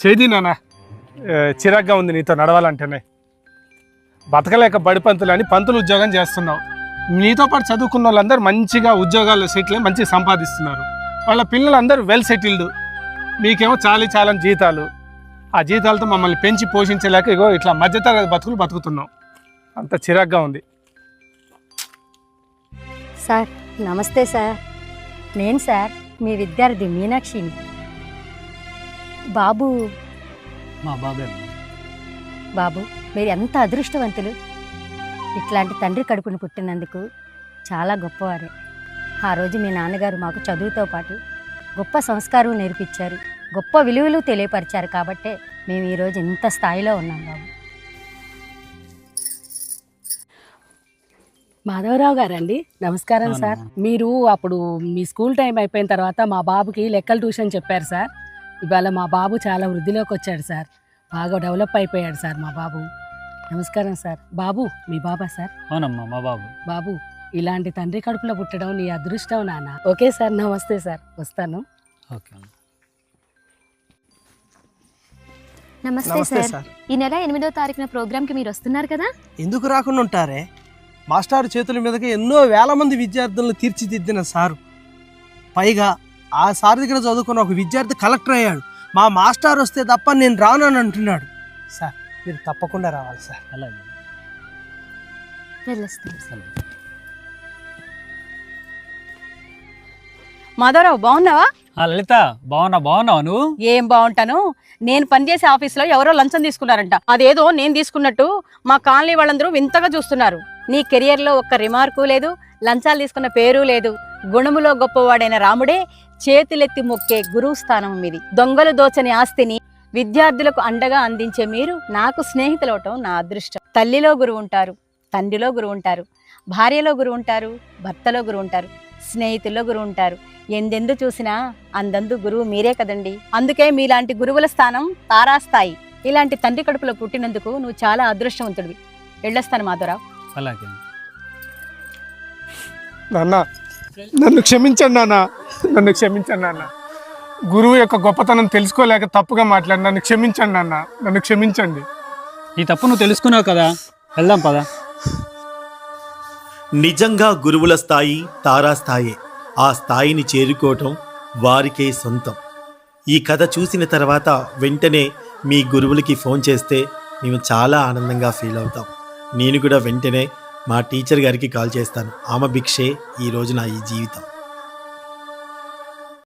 చేది నాన్న, చిరాగ్గా ఉంది నీతో నడవాలంటేనే. బతకలేక బడి పంతులు అని పంతులు ఉద్యోగం చేస్తున్నావు. నీతో పాటు చదువుకున్న వాళ్ళందరూ మంచిగా ఉద్యోగాల్లో సెటిల్ అయి మంచిగా సంపాదిస్తున్నారు. వాళ్ళ పిల్లలందరూ వెల్ సెటిల్డ్. మీకేమో చాలని జీతాలు. ఆ జీతాలతో మమ్మల్ని పెంచి పోషించలేక ఇగో ఇట్లా మధ్యతరగతి బతుకులు బతుకుతున్నాం. అంత చిరాగ్గా ఉంది. సార్ నమస్తే సార్. నేను సార్ మీ విద్యార్థి మీనాక్షిని. బాబు మా బాబే. బాబు మీరు ఎంత అదృష్టవంతులు. ఇట్లాంటి తండ్రి కడుపును పుట్టినందుకు చాలా గొప్పవారే. ఆ రోజు మీ నాన్నగారు మాకు చదువుతో పాటు గొప్ప సంస్కారం నేర్పించారు, గొప్ప విలువలు తెలియపరిచారు. కాబట్టే మేము ఈరోజు ఇంత స్థాయిలో ఉన్నాం బాబు. మాధవరావు గారండి, నమస్కారం సార్. మీరు అప్పుడు మీ స్కూల్ టైం అయిపోయిన తర్వాత మా బాబుకి లెక్కల ట్యూషన్ చెప్పారు సార్. ఇవాళ మా బాబు చాలా వృద్ధిలోకి వచ్చాడు సార్. బాగా డెవలప్ అయిపోయాడు సార్ మా బాబు. నమస్కారం సార్. బాబు మీ బాబా సార్? అవునమ్మా మా బాబు. బాబు ఇలాంటి తండ్రి కడుపులో పుట్టడం నీ అదృష్టం నాన్న. ఓకే సార్, నమస్తే సార్, వస్తాను. ఓకే. నమస్తే సార్. ఈ నెల 8వ తారీఖున ప్రోగ్రామ్కి మీరు వస్తున్నారు కదా? ఎందుకు రాకుండా ఉంటారే? మాస్టర్ చేతుల మీదకి ఎన్నో వేల మంది విద్యార్థులను తీర్చిదిద్దిన సారు. పైగా ఆ సార్ దగ్గర చదువుకున్న ఒక విద్యార్థి కలెక్టర్ అయ్యాడు. మా మాస్టర్ వస్తే తప్ప నేను రాను అని అంటున్నాడు. సార్ మీరు తప్పకుండా రావాలి సార్. అలాగే. వెళ్ళొస్తాం. మాధవరావు బాగున్నావా? లలిత బాగున్నావు నువ్వు? ఏం బాగుంటాను. నేను పనిచేసే ఆఫీస్లో ఎవరో లంచం తీసుకున్నారంట. అదేదో నేను తీసుకున్నట్టు మా కాలనీ వాళ్ళందరూ వింతగా చూస్తున్నారు. నీ కెరియర్లో ఒక్క రిమార్కు లేదు, లంచాలు తీసుకున్న పేరు లేదు. గుణములో గొప్పవాడైన రాముడే చేతులెత్తి మొక్కే గురువు స్థానం మీది. దొంగలు దోచని ఆస్తిని విద్యార్థులకు అండగా అందించే మీరు నాకు స్నేహితులవటం నా అదృష్టం. తల్లిలో గురువు ఉంటారు, తండ్రిలో గురువు ఉంటారు, భార్యలో గురువు ఉంటారు, భర్తలో గురువు ఉంటారు, స్నేహితుల్లో గురువు ఉంటారు. ఎందెందు చూసినా అందందు గురువు మీరే కదండి. అందుకే మీలాంటి గురువుల స్థానం తారాస్థాయి. ఇలాంటి తండ్రి కడుపులో పుట్టినందుకు నువ్వు చాలా అదృష్టవంతుడివి. వెళ్ళొస్తాను మాధవరావు. అలాగే. నాన్న నన్ను క్షమించండి నాన్న, నన్ను క్షమించండి నాన్న. గురువు యొక్క గొప్పతనం తెలుసుకోలేక తప్పుగా మాట్లాడి నన్ను క్షమించండి నాన్న, నన్ను క్షమించండి. ఈ తప్పు నువ్వు తెలుసుకున్నావు కదా, వెళ్దాం పదా. నిజంగా గురువుల స్థాయి తారాస్థాయే. ఆ స్థాయిని చేరుకోవటం వారికే సొంతం. ఈ కథ చూసిన తర్వాత వెంటనే మీ గురువులకి ఫోన్ చేస్తే మేము చాలా ఆనందంగా ఫీల్ అవుతాం. నేను కూడా వెంటనే మా టీచర్ గారికి కాల్ చేస్తాను. ఆమె భిక్షే ఈరోజు నా ఈ జీవితం.